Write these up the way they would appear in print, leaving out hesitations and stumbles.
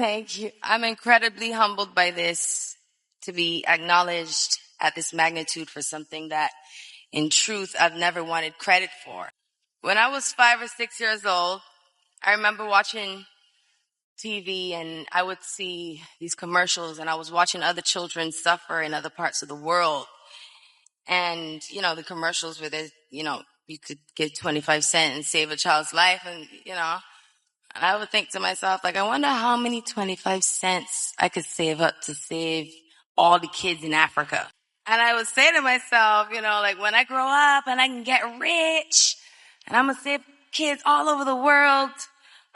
Thank you. I'm incredibly humbled by this, to be acknowledged at this magnitude for something that, in truth, I've never wanted credit for. When I was 5 or 6 years old, I remember watching TV and I would see these commercials and I was watching other children suffer in other parts of the world. And, the commercials where you could give 25 cents and save a child's life. And I would think to myself, I wonder how many 25 cents I could save up to save all the kids in Africa. And I would say to myself, when I grow up and I can get rich and I'm going to save kids all over the world.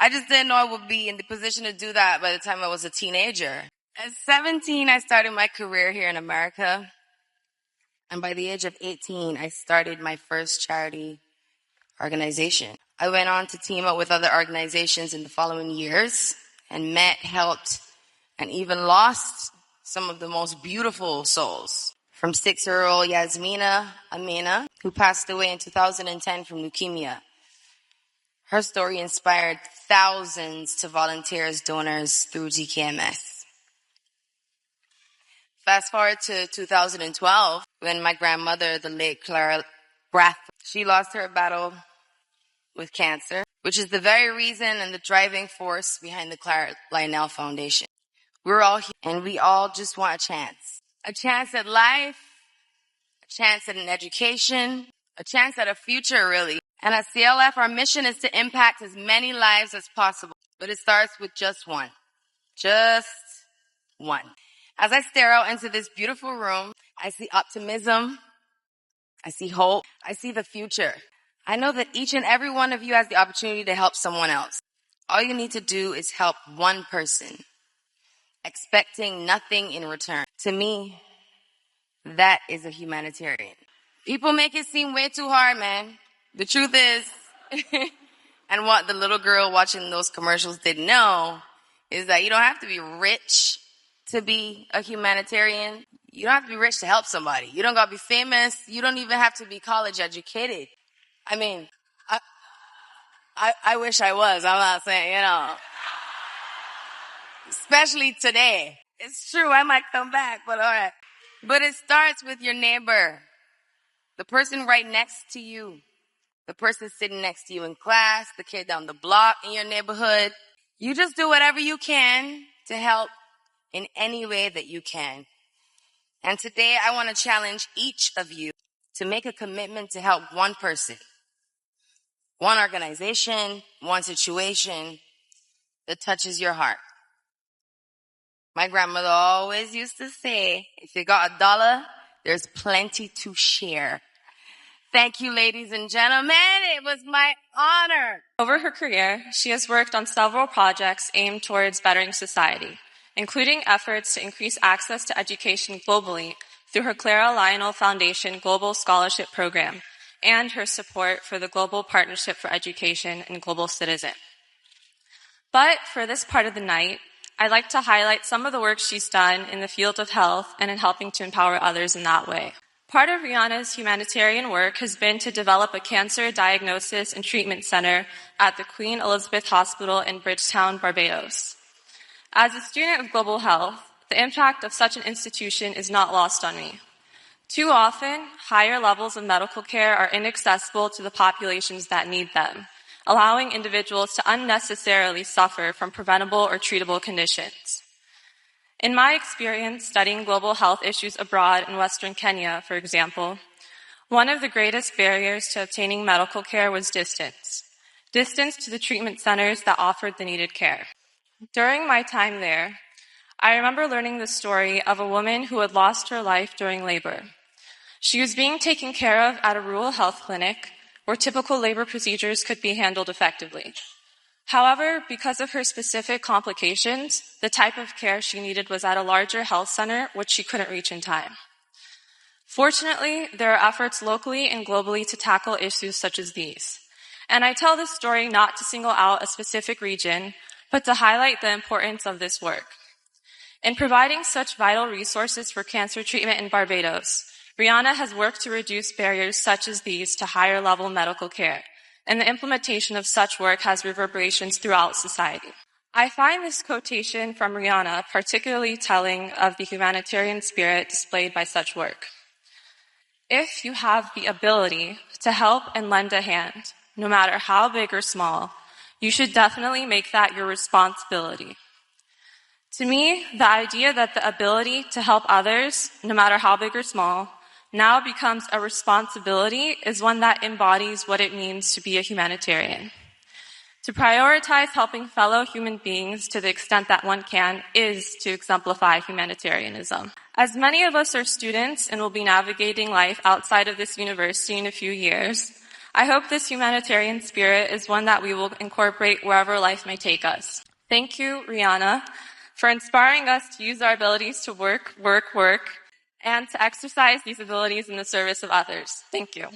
I just didn't know I would be in the position to do that by the time I was a teenager. At 17, I started my career here in America. And by the age of 18, I started my first charity organization. I went on to team up with other organizations in the following years and met, helped, and even lost some of the most beautiful souls. From 6-year-old Yasmina Amina, who passed away in 2010 from leukemia. Her story inspired thousands to volunteer as donors through GKMS. Fast forward to 2012, when my grandmother, the late Clara Brath, she lost her battle with cancer, which is the very reason and the driving force behind the Clara Lionel Foundation. We're all here, and we all just want a chance. A chance at life, a chance at an education, a chance at a future, really. And at CLF, our mission is to impact as many lives as possible. But it starts with just one. Just one. As I stare out into this beautiful room, I see optimism. I see hope. I see the future. I know that each and every one of you has the opportunity to help someone else. All you need to do is help one person, expecting nothing in return. To me, that is a humanitarian. People make it seem way too hard, man. The truth is, and what the little girl watching those commercials didn't know, is that you don't have to be rich to be a humanitarian. You don't have to be rich to help somebody. You don't got to be famous. You don't even have to be college educated. I mean, I wish I was. I'm not saying, especially today. It's true. I might come back, but all right. But it starts with your neighbor, the person right next to you, the person sitting next to you in class, the kid down the block in your neighborhood. You just do whatever you can to help in any way that you can. And today I want to challenge each of you to make a commitment to help one person, one organization, one situation that touches your heart. My grandmother always used to say, if you got $1, there's plenty to share. Thank you, ladies and gentlemen. It was my honor. Over her career, she has worked on several projects aimed towards bettering society, including efforts to increase access to education globally through her Clara Lionel Foundation Global Scholarship Program and her support for the Global Partnership for Education and Global Citizen. But for this part of the night, I'd like to highlight some of the work she's done in the field of health and in helping to empower others in that way. Part of Rihanna's humanitarian work has been to develop a cancer diagnosis and treatment center at the Queen Elizabeth Hospital in Bridgetown, Barbados. As a student of global health, the impact of such an institution is not lost on me. Too often, higher levels of medical care are inaccessible to the populations that need them, allowing individuals to unnecessarily suffer from preventable or treatable conditions. In my experience studying global health issues abroad in Western Kenya, for example, one of the greatest barriers to obtaining medical care was distance to the treatment centers that offered the needed care. During my time there, I remember learning the story of a woman who had lost her life during labor. She was being taken care of at a rural health clinic where typical labor procedures could be handled effectively. However, because of her specific complications, the type of care she needed was at a larger health center, which she couldn't reach in time. Fortunately, there are efforts locally and globally to tackle issues such as these. And I tell this story not to single out a specific region, but to highlight the importance of this work. In providing such vital resources for cancer treatment in Barbados, Rihanna has worked to reduce barriers such as these to higher level medical care, and the implementation of such work has reverberations throughout society. I find this quotation from Rihanna particularly telling of the humanitarian spirit displayed by such work. If you have the ability to help and lend a hand, no matter how big or small, you should definitely make that your responsibility. To me, the idea that the ability to help others, no matter how big or small, now becomes a responsibility is one that embodies what it means to be a humanitarian. To prioritize helping fellow human beings to the extent that one can is to exemplify humanitarianism. As many of us are students and will be navigating life outside of this university in a few years, I hope this humanitarian spirit is one that we will incorporate wherever life may take us. Thank you, Rihanna, for inspiring us to use our abilities to work, and to exercise these abilities in the service of others. Thank you.